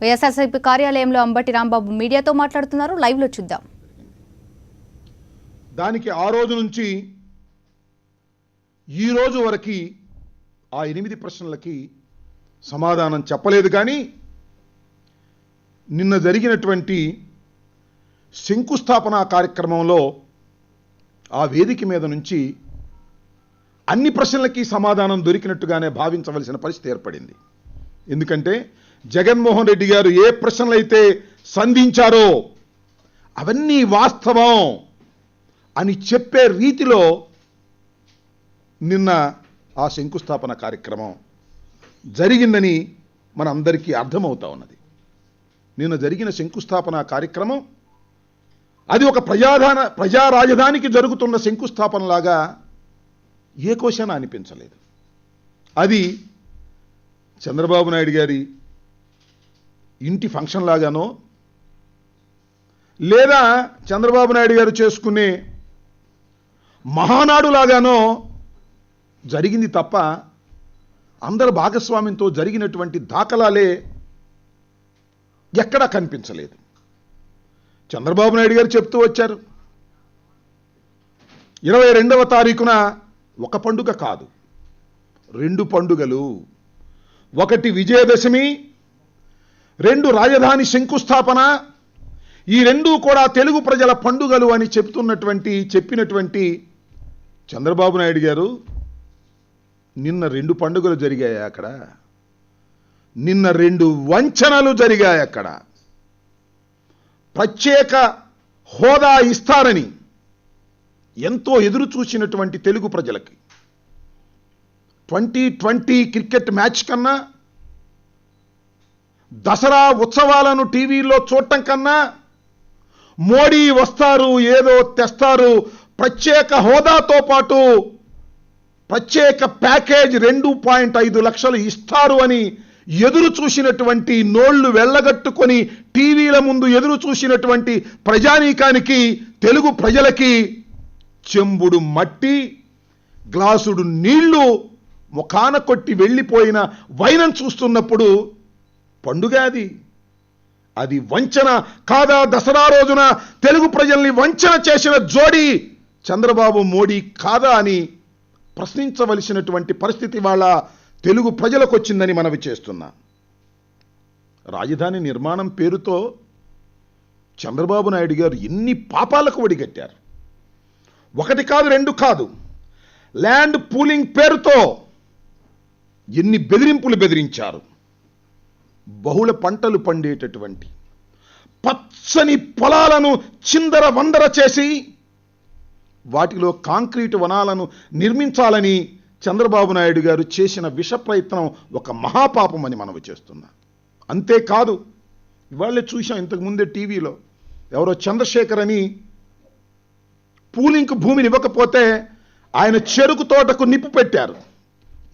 వైఎస్ఆర్సీపీ కార్యాలయంలో అంబటి రాంబాబు మీడియాతో మాట్లాడుతున్నారు. లైవ్ లో చూద్దాం. దానికి ఆ రోజు నుంచి ఈ రోజు వరకు ఆ 8 ప్రశ్నలకి సమాధానం చెప్పలేదు. కానీ నిన్న జరిగినటువంటి శంకుస్థాపన కార్యక్రమంలో ఆ వేదిక మీద నుంచి అన్ని ప్రశ్నలకి సమాధానం దొరికినట్టుగానే భావించవలసిన పరిస్థితి ఏర్పడింది. ఎందుకంటే జగన్మోహన్ రెడ్డి గారు ఏ ప్రశ్నలైతే సంధించారో అవన్నీ వాస్తవం అని చెప్పే రీతిలో నిన్న ఆ శంకుస్థాపన కార్యక్రమం జరిగిందని మనందరికీ అర్థమవుతా ఉన్నది. నిన్న జరిగిన శంకుస్థాపన కార్యక్రమం అది ఒక ప్రజా రాజధానికి జరుగుతున్న శంకుస్థాపనలాగా ఏ కోశాన అనిపించలేదు. అది చంద్రబాబు నాయుడు గారి ఇంటి ఫంక్షన్ లాగానో లేదా చంద్రబాబు నాయుడు గారు చేసుకునే మహానాడు లాగానో జరిగింది తప్ప అందరి భాగస్వామ్యంతో జరిగినటువంటి దాఖలాలే ఎక్కడా కనిపించలేదు. చంద్రబాబు నాయుడు గారు చెప్తూ వచ్చారు, 22వ తారీఖున ఒక పండుగ కాదు 2 పండుగలు, ఒకటి విజయదశమి, 2 రాజధాని శంకుస్థాపన, ఈ 2 కూడా తెలుగు ప్రజల పండుగలు అని చెప్పినటువంటి చంద్రబాబు నాయుడు గారు నిన్న 2 పండుగలు జరిగాయి అక్కడ. నిన్న 2 వంచనలు జరిగాయి అక్కడ. ప్రత్యేక హోదా ఇస్తారని ఎంతో ఎదురు చూసినటువంటి తెలుగు ప్రజలకి 2020 క్రికెట్ మ్యాచ్ కన్నా, దసరా ఉత్సవాలను టీవీలో చూడటం కన్నా, మోడీ వస్తారు ఏదో తెస్తారు, ప్రత్యేక హోదాతో పాటు ప్రత్యేక ప్యాకేజ్ 2.5 లక్షలు ఇస్తారు అని ఎదురు చూసినటువంటి, నోళ్లు వెళ్ళగట్టుకొని టీవీల ముందు ఎదురు చూసినటువంటి ప్రజానీకానికి, తెలుగు ప్రజలకి చెంబుడు మట్టి, గ్లాసుడు నీళ్లు ముఖాన కొట్టి వెళ్ళిపోయిన వైనం చూస్తున్నప్పుడు పండుగ అది వంచన కాదా? దసరా రోజున తెలుగు ప్రజల్ని వంచన చేసిన జోడీ చంద్రబాబు మోడీ కాదా అని ప్రశ్నించవలసినటువంటి పరిస్థితి వాళ్ళ తెలుగు ప్రజలకు వచ్చిందని మనవి చేస్తున్నా. రాజధాని నిర్మాణం పేరుతో చంద్రబాబు నాయుడు గారు ఎన్ని పాపాలకు ఒడిగట్టారు. 1 కాదు 2 కాదు, ల్యాండ్ పూలింగ్ పేరుతో ఎన్ని బెదిరింపులు బెదిరించారు. బహుళ పంటలు పండేటటువంటి పచ్చని పొలాలను చిందర వందర చేసి వాటిలో కాంక్రీటు వనాలను నిర్మించాలని చంద్రబాబు నాయుడు గారు చేసిన విష ప్రయత్నం ఒక మహాపాపం అని మనవి చేస్తున్నా. అంతేకాదు, ఇవాళ్ళే చూసాం ఇంతకుముందే టీవీలో ఎవరో చంద్రశేఖర్ అని పూలింగ్ భూమిని ఇవ్వకపోతే ఆయన చెరుకు తోటకు నిప్పు పెట్టారు.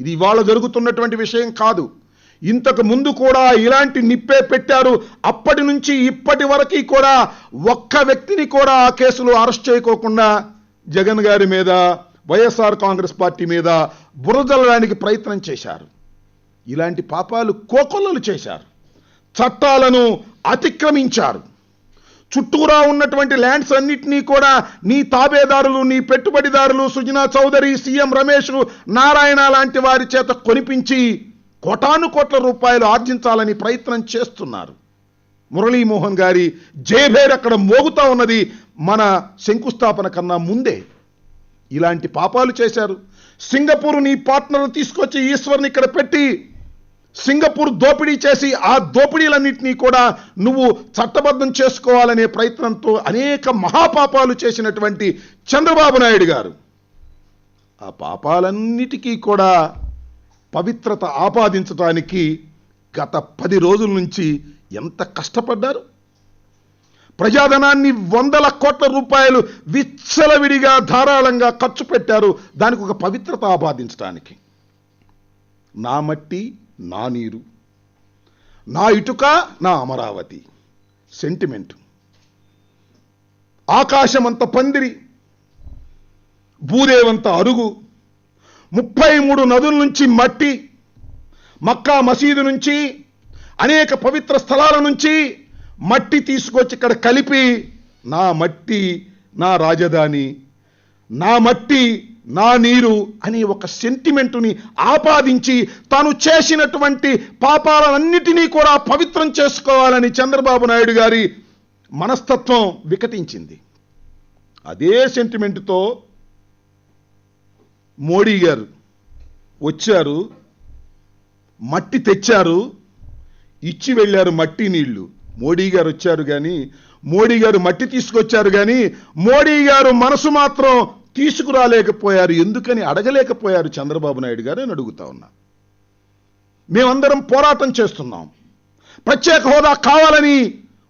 ఇది ఇవాళ జరుగుతున్నటువంటి విషయం కాదు. ఇంతకు ముందు కూడా ఇలాంటి నిప్పే పెట్టారు. అప్పటి నుంచి ఇప్పటి వరకు కూడా ఒక్క వ్యక్తిని కూడా ఆ కేసులో అరెస్ట్ చేయకోకుండా జగన్ గారి మీద, వైఎస్ఆర్ కాంగ్రెస్ పార్టీ మీద బురదలడానికి ప్రయత్నం చేశారు. ఇలాంటి పాపాలు కోకొల్లలు చేశారు. చట్టాలను అతిక్రమించారు. చుట్టూరా ఉన్నటువంటి ల్యాండ్స్ అన్నిటినీ కూడా నీ తాబేదారులు, నీ పెట్టుబడిదారులు, సుజనా చౌదరి, సీఎం రమేష్, నారాయణ లాంటి వారి చేత కొనిపించి కోటాను కోట్ల రూపాయలు ఆర్జించాలని ప్రయత్నం చేస్తున్నారు. మురళీమోహన్ గారి జయభేర్ అక్కడ మోగుతా ఉన్నది మన శంకుస్థాపన కన్నా ముందే. ఇలాంటి పాపాలు చేశారు. సింగపూర్ నీ పార్ట్నర్ తీసుకొచ్చి ఈశ్వర్ని ఇక్కడ పెట్టి సింగపూర్ దోపిడీ చేసి ఆ దోపిడీలన్నింటినీ కూడా నువ్వు చట్టబద్ధం చేసుకోవాలనే ప్రయత్నంతో అనేక మహాపాపాలు చేసినటువంటి చంద్రబాబు నాయుడు గారు ఆ పాపాలన్నిటికీ కూడా పవిత్రత ఆపాదించడానికి గత 10 రోజుల నుంచి ఎంత కష్టపడ్డారు. ప్రజాధనాన్ని 100ల కోట్ల రూపాయలు విచ్చలవిడిగా ధారాళంగా ఖర్చు పెట్టారు దానికి ఒక పవిత్రత ఆపాదించడానికి. నా మట్టి నా నీరు, నా ఇటుక నా అమరావతి సెంటిమెంట్. ఆకాశమంత పందిరి, భూదేవంత అరుగు, 33 నదుల నుంచి మట్టి, మక్కా మసీదు నుంచి అనేక పవిత్ర స్థలాల నుంచి మట్టి తీసుకొచ్చి ఇక్కడ కలిపి నా మట్టి నా రాజధాని, నా మట్టి నా నీరు అని ఒక సెంటిమెంటుని ఆపాదించి తాను చేసినటువంటి పాపాలన్నిటినీ కూడా పవిత్రం చేసుకోవాలని చంద్రబాబు నాయుడు గారి మనస్తత్వం వికటించింది. అదే సెంటిమెంటుతో మోడీ గారు వచ్చారు, మట్టి తెచ్చారు, ఇచ్చి వెళ్ళారు మట్టి నీళ్లు. మోడీ గారు వచ్చారు కానీ, మోడీ గారు మట్టి తీసుకొచ్చారు కానీ మోడీ గారు మనసు మాత్రం తీసుకురాలేకపోయారు. ఎందుకని అడగలేకపోయారు చంద్రబాబు నాయుడు గారు అని అడుగుతా ఉన్నా. మేమందరం పోరాటం చేస్తున్నాం, ప్రత్యేక హోదా కావాలని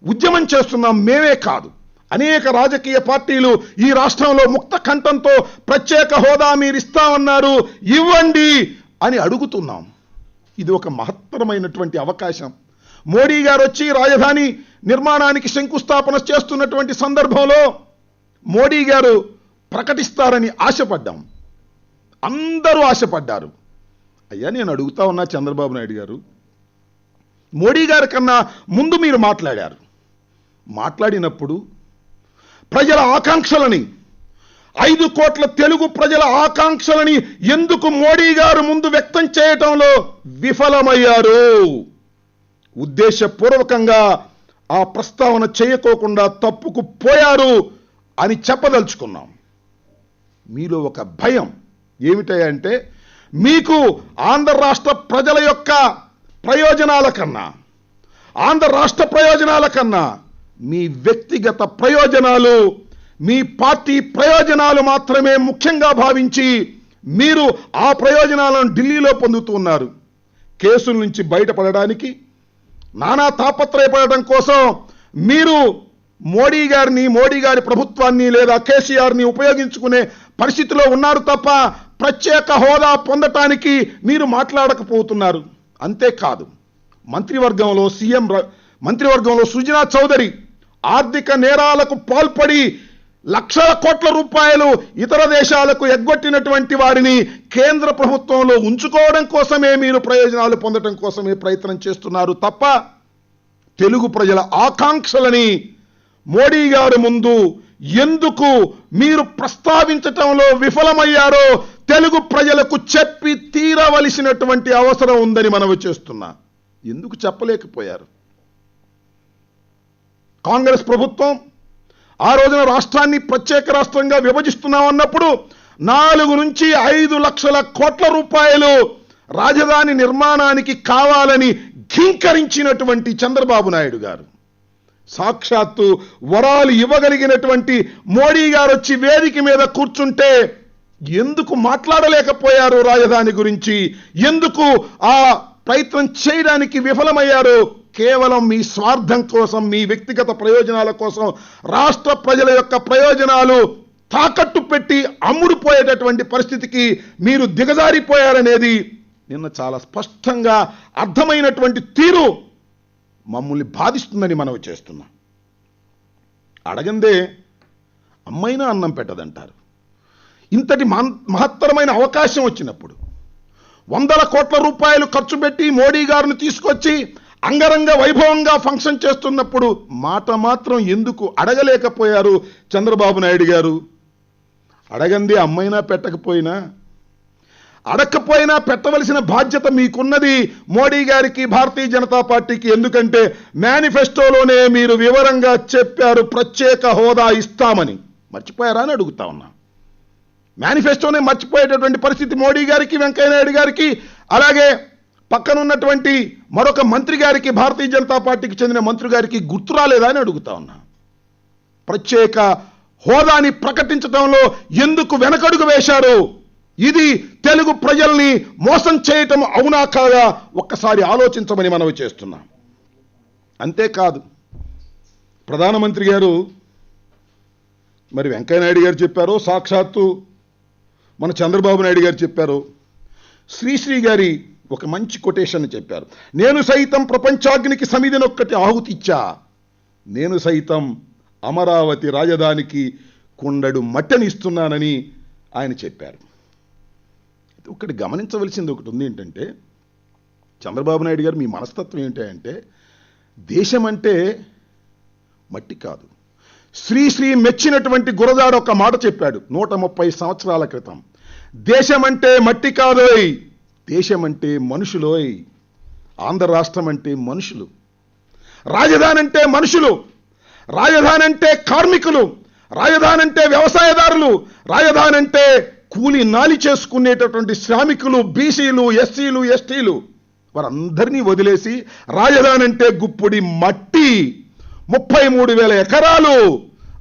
ఉద్యమం చేస్తున్నాం. మేమే కాదు, అనేక రాజకీయ పార్టీలు ఈ రాష్ట్రంలో ముక్త కంఠంతో ప్రత్యేక హోదా మీరు ఇస్తామన్నారు, ఇవ్వండి అని అడుగుతున్నాం. ఇది ఒక మహత్తరమైనటువంటి అవకాశం. మోడీ గారు వచ్చి రాజధాని నిర్మాణానికి శంకుస్థాపన చేస్తున్నటువంటి సందర్భంలో మోడీ గారు ప్రకటిస్తారని ఆశపడ్డాం, అందరూ ఆశపడ్డారు. అయ్యా, నేను అడుగుతా ఉన్నా చంద్రబాబు నాయుడు గారు, మోడీ గారి కన్నా ముందు మీరు మాట్లాడారు. మాట్లాడినప్పుడు ప్రజల ఆకాంక్షలని, 5 కోట్ల తెలుగు ప్రజల ఆకాంక్షలని ఎందుకు మోడీ గారు ముందు వ్యక్తం చేయటంలో విఫలమయ్యారు? ఉద్దేశపూర్వకంగా ఆ ప్రస్తావన చేయకోకుండా తప్పుకు పోయారు అని చెప్పదలుచుకున్నాం. మీలో ఒక భయం ఏమిటంటే, మీకు ఆంధ్ర రాష్ట్ర ప్రజల యొక్క ప్రయోజనాల కన్నా, ఆంధ్ర రాష్ట్ర ప్రయోజనాల కన్నా మీ వ్యక్తిగత ప్రయోజనాలు, మీ పార్టీ ప్రయోజనాలు మాత్రమే ముఖ్యంగా భావించి మీరు ఆ ప్రయోజనాలను ఢిల్లీలో పొందుతున్నారు. కేసుల నుంచి బయటపడడానికి నానా తాపత్రయపడడం కోసం మీరు మోడీ గారి ప్రభుత్వాన్ని లేదా కేసీఆర్ని ఉపయోగించుకునే పరిస్థితిలో ఉన్నారు తప్ప ప్రత్యేక హోదా పొందటానికి మీరు మాట్లాడకపోతున్నారు. అంతేకాదు, మంత్రివర్గంలో సుజనా చౌదరి ఆర్థిక నేరాలకు పాల్పడి లక్షల కోట్ల రూపాయలు ఇతర దేశాలకు ఎగ్గొట్టినటువంటి వారిని కేంద్ర ప్రభుత్వంలో ఉంచుకోవడం కోసమే మీరు ప్రయోజనాలు పొందడం కోసమే ప్రయత్నం చేస్తున్నారు తప్ప తెలుగు ప్రజల ఆకాంక్షలని మోడీ గారి ముందు ఎందుకు మీరు ప్రస్తావించటంలో విఫలమయ్యారో తెలుగు ప్రజలకు చెప్పి తీరవలసినటువంటి అవసరం ఉందని మనవి చేస్తున్నా. ఎందుకు చెప్పలేకపోయారు? కాంగ్రెస్ ప్రభుత్వం ఆ రోజున రాష్ట్రాన్ని ప్రత్యేక రాష్ట్రంగా విభజిస్తున్నామన్నప్పుడు 4 నుంచి 5 లక్షల కోట్ల రూపాయలు రాజధాని నిర్మాణానికి కావాలని ఘీంకరించినటువంటి చంద్రబాబు నాయుడు గారు, సాక్షాత్తు వరాలు ఇవ్వగలిగినటువంటి మోడీ గారు వచ్చి వేదిక మీద కూర్చుంటే ఎందుకు మాట్లాడలేకపోయారు? రాజధాని గురించి ఎందుకు ఆ ప్రయత్నం చేయడానికి విఫలమయ్యారు? కేవలం మీ స్వార్థం కోసం, మీ వ్యక్తిగత ప్రయోజనాల కోసం రాష్ట్ర ప్రజల యొక్క ప్రయోజనాలు తాకట్టు పెట్టి అమ్ముడుపోయేటటువంటి పరిస్థితికి మీరు దిగజారిపోయారనేది నిన్న చాలా స్పష్టంగా అర్థమైనటువంటి తీరు మమ్మల్ని బాధిస్తుందని మనవి చేస్తున్నాం. అడగందే అమ్మైనా అన్నం పెట్టదంటారు. ఇంతటి మహత్తరమైన అవకాశం వచ్చినప్పుడు 100 కోట్ల రూపాయలు ఖర్చు పెట్టి మోడీ గారిని తీసుకొచ్చి అంగరంగ వైభవంగా ఫంక్షన్ చేస్తున్నప్పుడు మాట మాత్రం ఎందుకు అడగలేకపోయారు చంద్రబాబు నాయుడు గారు? అడగంది అమ్మైనా పెట్టకపోయినా, అడగకపోయినా పెట్టవలసిన బాధ్యత మీకున్నది మోడీ గారికి, భారతీయ జనతా పార్టీకి. ఎందుకంటే మేనిఫెస్టోలోనే మీరు వివరంగా చెప్పారు ప్రత్యేక హోదా ఇస్తామని. మర్చిపోయారా అని అడుగుతా ఉన్నా. మేనిఫెస్టోనే మర్చిపోయేటటువంటి పరిస్థితి మోడీ గారికి, వెంకయ్యనాయుడు గారికి, అలాగే పక్కనున్నటువంటి మరొక మంత్రి గారికి, భారతీయ జనతా పార్టీకి చెందిన మంత్రి గారికి గుర్తు రాలేదా అని అడుగుతా ఉన్నా. ప్రత్యేక హోదాని ప్రకటించడంలో ఎందుకు వెనకడుగు వేశారు? ఇది తెలుగు ప్రజల్ని మోసం చేయటం అవునా కాదా ఒక్కసారి ఆలోచించమని మనవి చేస్తున్నాం. అంతేకాదు, ప్రధానమంత్రి గారు మరి వెంకయ్యనాయుడు గారు చెప్పారో, సాక్షాత్తు మన చంద్రబాబు నాయుడు గారు చెప్పారో, శ్రీశ్రీ గారి ఒక మంచి కొటేషన్ చెప్పారు. నేను సైతం ప్రపంచాగ్నికి సమిధినొక్కటి ఆహుతిచ్చా, నేను సైతం అమరావతి రాజధానికి కుండడు మట్టనిస్తున్నానని ఆయన చెప్పారు. ఒకటి గమనించవలసింది ఒకటి ఉంది, ఏంటంటే చంద్రబాబు నాయుడు గారు మీ మనస్తత్వం ఏంటంటే దేశం అంటే మట్టి కాదు. శ్రీ మెచ్చినటువంటి గురజాడ ఒక మాట చెప్పాడు 130 సంవత్సరాల క్రితం. దేశం అంటే మట్టి కాదోయ్, దేశం అంటే మనుషులోయ్. ఆంధ్ర రాష్ట్రం అంటే మనుషులు, రాజధాని అంటే మనుషులు, రాజధాని అంటే కార్మికులు, రాజధాని అంటే వ్యవసాయదారులు, రాజధాని అంటే కూలి నాలి చేసుకునేటటువంటి శ్రామికులు, బీసీలు, ఎస్సీలు, ఎస్టీలు, వారందరినీ వదిలేసి రాజధాని అంటే గుప్పుడి మట్టి 33,000 ఎకరాలు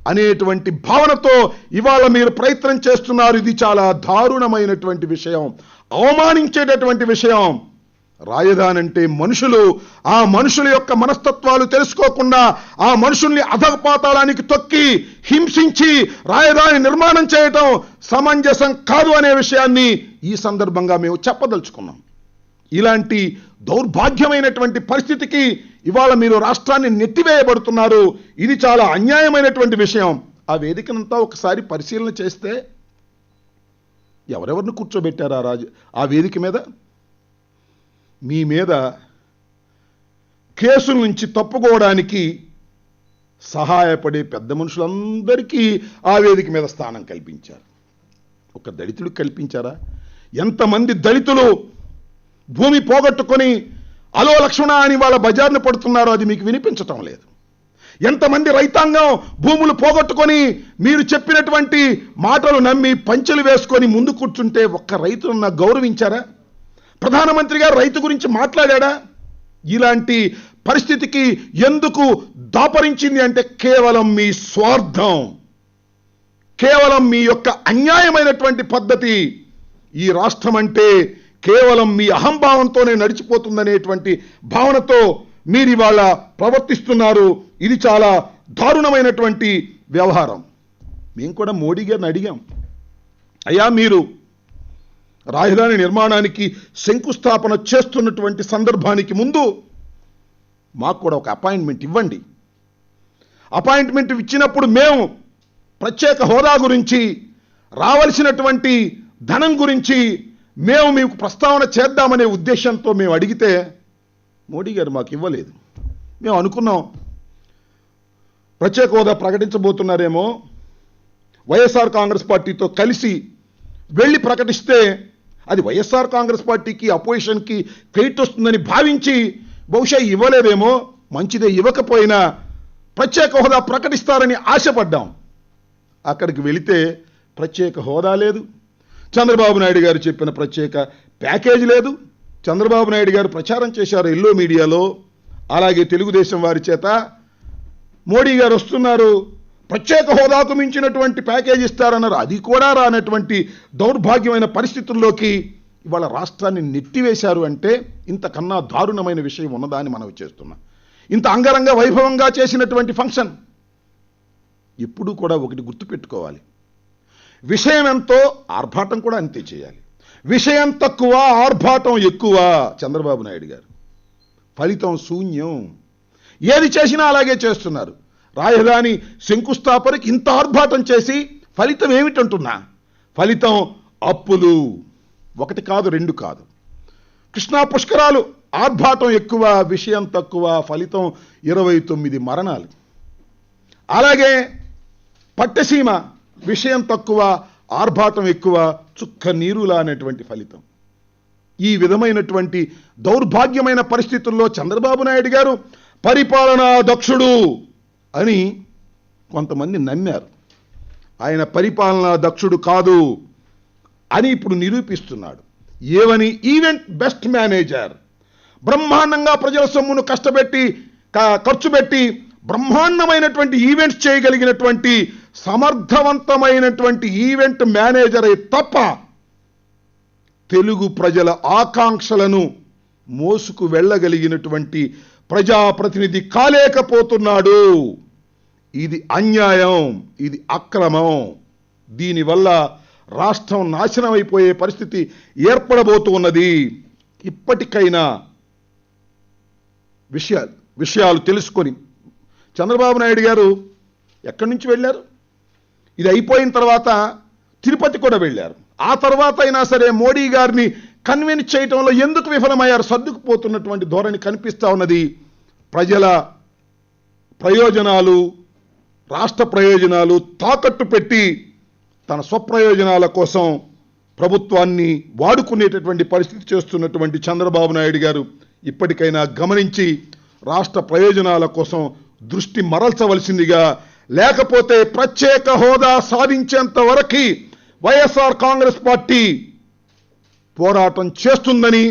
అనేటువంటి భావనతో ఇవాళ మీరు ప్రయత్నం చేస్తున్నారు. ఇది చాలా దారుణమైనటువంటి విషయం, అవమానించేటటువంటి విషయం. రాజధాని అంటే మనుషులు, ఆ మనుషుల యొక్క మనస్తత్వాలు తెలుసుకోకుండా ఆ మనుషుల్ని అధపాతాళానికి తొక్కి హింసించి రాజధాని నిర్మాణం చేయటం సమంజసం కాదు అనే విషయాన్ని ఈ సందర్భంగా మేము చెప్పదలుచుకున్నాం. ఇలాంటి దౌర్భాగ్యమైనటువంటి పరిస్థితికి ఇవాళ మీరు రాష్ట్రాన్ని నెట్టివేయబడుతున్నారు. ఇది చాలా అన్యాయమైనటువంటి విషయం. ఆ వేదికనంతా ఒకసారి పరిశీలన చేస్తే ఎవరెవరిని కూర్చోబెట్టారు ఆ వేదిక మీద? మీ మీద కేసుల నుంచి తప్పుకోవడానికి సహాయపడే పెద్ద మనుషులందరికీ ఆ వేదిక మీద స్థానం కల్పించారు. ఒక దళితుడికి కల్పించారా? ఎంతమంది దళితులు భూమి పోగొట్టుకొని అలో లక్ష్మణ అని వాళ్ళ బజార్ను పడుతున్నారో అది మీకు వినిపించటం లేదు. ఎంతమంది రైతాంగం భూములు పోగొట్టుకొని మీరు చెప్పినటువంటి మాటలు నమ్మి పంచెలు వేసుకొని ముందు కూర్చుంటే ఒక్క రైతున్న గౌరవించారా? ప్రధానమంత్రి గారు రైతు గురించి మాట్లాడా? ఇలాంటి పరిస్థితికి ఎందుకు దాపరించింది అంటే కేవలం మీ స్వార్థం, కేవలం మీ యొక్క అన్యాయమైనటువంటి పద్ధతి. ఈ రాష్ట్రం అంటే కేవలం మీ అహంభావంతోనే నడిచిపోతుందనేటువంటి భావనతో మీరు ఇవాళ ప్రవర్తిస్తున్నారు. ఇది చాలా దారుణమైనటువంటి వ్యవహారం. మేము కూడా మోడీ గారిని అడిగాం, అయ్యా మీరు రాజధాని నిర్మాణానికి శంకుస్థాపన చేస్తున్నటువంటి సందర్భానికి ముందు మాకు కూడా ఒక అపాయింట్మెంట్ ఇవ్వండి. అపాయింట్మెంట్ ఇచ్చినప్పుడు మేము ప్రత్యేక హోదా గురించి, రావాల్సినటువంటి ధనం గురించి మేము మీకు ప్రస్తావన చేద్దామనే ఉద్దేశంతో మేము అడిగితే మోడీ గారు మాకు ఇవ్వలేదు. మేము అనుకున్నాం ప్రత్యేక హోదా ప్రకటించబోతున్నారేమో, వైఎస్ఆర్ కాంగ్రెస్ పార్టీతో కలిసి వెళ్ళి ప్రకటిస్తే అది వైఎస్ఆర్ కాంగ్రెస్ పార్టీకి, అపోజిషన్కి క్రెడిట్ వస్తుందని భావించి బహుశా ఇవ్వలేదేమో, మంచిదే ఇవ్వకపోయినా ప్రత్యేక హోదా ప్రకటిస్తారని ఆశపడ్డాం. అక్కడికి వెళితే ప్రత్యేక హోదా లేదు, చంద్రబాబు నాయుడు గారు చెప్పిన ప్రత్యేక ప్యాకేజీ లేదు. చంద్రబాబు నాయుడు గారు ప్రచారం చేశారు ఎల్లో మీడియాలో, అలాగే తెలుగుదేశం వారి చేత మోడీ గారు వస్తున్నారు, ప్రత్యేక హోదాకు మించినటువంటి ప్యాకేజ్ ఇస్తారన్నారు. అది కూడా రానటువంటి దౌర్భాగ్యమైన పరిస్థితుల్లోకి ఇవాళ రాష్ట్రాన్ని నెట్టివేశారు. అంటే ఇంతకన్నా దారుణమైన విషయం ఉన్నదా అని మనం చేస్తున్నాం. ఇంత అంగరంగ వైభవంగా చేసినటువంటి ఫంక్షన్ ఎప్పుడూ కూడా ఒకటి గుర్తుపెట్టుకోవాలి, విషయం ఎంతో ఆర్భాటం కూడా అంతే చేయాలి. విషయం తక్కువ, ఆర్భాటం ఎక్కువ చంద్రబాబు నాయుడు గారు. ఫలితం శూన్యం. ఏది చేసినా అలాగే చేస్తున్నారు. రాజధాని శంకుస్థాపనకి ఇంత ఆర్భాటం చేసి ఫలితం ఏమిటంటున్నా? ఫలితం అప్పులు. ఒకటి కాదు, రెండు కాదు. కృష్ణా పుష్కరాలు ఆర్భాటం ఎక్కువ, విషయం తక్కువ, ఫలితం 29 మరణాలు. అలాగే పట్టసీమ విషయం తక్కువ, ఆర్భాటం ఎక్కువ, చుక్క నీరులా అనేటువంటి ఫలితం. ఈ విధమైనటువంటి దౌర్భాగ్యమైన పరిస్థితుల్లో చంద్రబాబు నాయుడు గారు పరిపాలనా దక్షుడు అని కొంతమంది నమ్మారు. ఆయన పరిపాలనా దక్షుడు కాదు అని ఇప్పుడు నిరూపిస్తున్నాడు. ఏవని? Event best manager. బ్రహ్మాండంగా ప్రజల సొమ్మును ఖర్చు పెట్టి బ్రహ్మాండమైనటువంటి ఈవెంట్స్ చేయగలిగినటువంటి సమర్థవంతమైనటువంటి ఈవెంట్ మేనేజరే తప్ప తెలుగు ప్రజల ఆకాంక్షలను మోసుకు వెళ్ళగలిగినటువంటి ప్రజాప్రతినిధి కాలేకపోతున్నాడు. ఇది అన్యాయం, ఇది అక్రమం. దీనివల్ల రాష్ట్రం నాశనం అయిపోయే పరిస్థితి ఏర్పడబోతున్నది. ఇప్పటికైనా విషయాలు తెలుసుకొని చంద్రబాబు నాయుడు గారు ఎక్కడి నుంచి వెళ్ళారు? ఇది అయిపోయిన తర్వాత తిరుపతి కూడా వెళ్ళారు. ఆ తర్వాత అయినా సరే మోడీ గారిని కన్విన్స్ చేయటంలో ఎందుకు విఫలమయ్యారు? సర్దుకుపోతున్నటువంటి ధోరణి కనిపిస్తూ ఉన్నది. ప్రజల ప్రయోజనాలు, రాష్ట్ర ప్రయోజనాలు తాకట్టు పెట్టి తన స్వప్రయోజనాల కోసం ప్రభుత్వాన్ని వాడుకునేటటువంటి పరిస్థితి చేస్తున్నటువంటి చంద్రబాబు నాయుడు గారు ఇప్పటికైనా గమనించి రాష్ట్ర ప్రయోజనాల కోసం దృష్టి మరల్చవలసిందిగా, లేకపోతే ప్రత్యేక హోదా సాధించేంత వరకు వైఎస్ఆర్ కాంగ్రెస్ పార్టీ పోరాటం చేస్తుందని,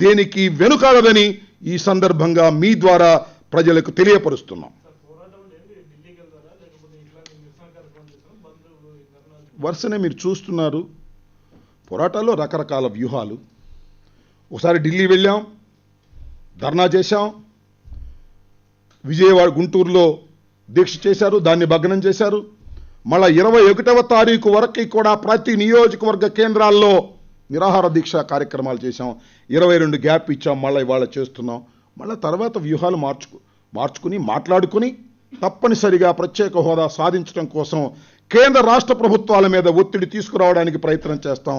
దేనికి వెనుకాడదని ఈ సందర్భంగా మీ ద్వారా ప్రజలకు తెలియపరుస్తున్నాం. వరుసనే మీరు చూస్తున్నారు పోరాటాల్లో రకరకాల వ్యూహాలు. ఒకసారి ఢిల్లీ వెళ్ళాం, ధర్నా చేశాం, విజయవాడ గుంటూరులో దీక్ష చేశారు, దాన్ని భగ్నం చేశారు. మళ్ళా 21వ తారీఖు వరకు కూడా ప్రతి నియోజకవర్గ కేంద్రాల్లో నిరాహార దీక్ష కార్యక్రమాలు చేశాం. 22 గ్యాప్ ఇచ్చాం, మళ్ళీ ఇవాళ చేస్తున్నాం. మళ్ళీ తర్వాత వ్యూహాలు మార్చుకుని మాట్లాడుకుని తప్పనిసరిగా ప్రత్యేక హోదా సాధించడం కోసం కేంద్ర రాష్ట్ర ప్రభుత్వాల మీద ఒత్తిడి తీసుకురావడానికి ప్రయత్నం చేస్తాం.